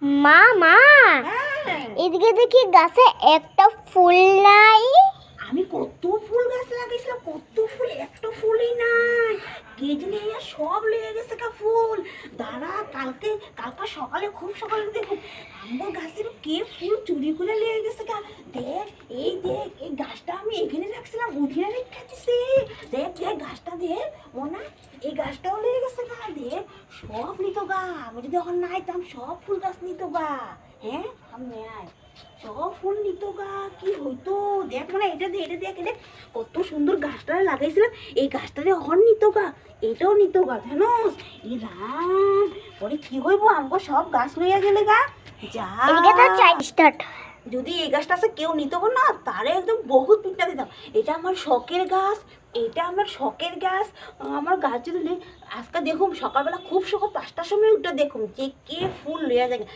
মা মা হ্যাঁ, এদিকে দেখি গাছে একটা ফুল নাই। আমি কত ফুল গাছ লাগিয়েছিলাম, কত ফুল, একটা ফুলই নাই। কে জানি এই সব লেগে গেছে কা ফুল। দাঁড়া, কালকে সকালে, খুব সকালে দেখুন আমার গাছের কে ফুল চুরি করে লেগে গেছে কা। দেখ, দেখ এই গাছটা আমি এখানে রাখছিলাম, উঠিয়ে রেখেছি। দেখ দেখ গাছটা দেখ, মোনা এই গাছটাও লেগে গেছে গা। দেখ সব নিত গা, আমি যদি এখন নাই তাম সব ফুল গাছ নিত গা। হ্যাঁ, আমি নেয় সব ফুল নিত গা, কি হইতো। দেখ মানে এটা দেখ, এটা কত সুন্দর গাছটা লাগাইছিলাম, এই গাছটারে অহন নিত গা, এটাও নিত গা জানোস। এই রাম, পরে কি হইব, আমাকে সব গাছ লইয়া গেলে গা। যা, এদিকে তো চাই স্টার্ট। যদি এই গাছটা আছে কেউ নিত না, তারে একদম বহুত পিঠা দিতাম। এটা আমার শখের গাছ, এটা আমার শখের গাছ। আমার গাছ যদি আজকে দেখুন সকালবেলা খুব সকাল 5টার সময় উঠে দেখুন যে কে ফুল লইয়া যায়।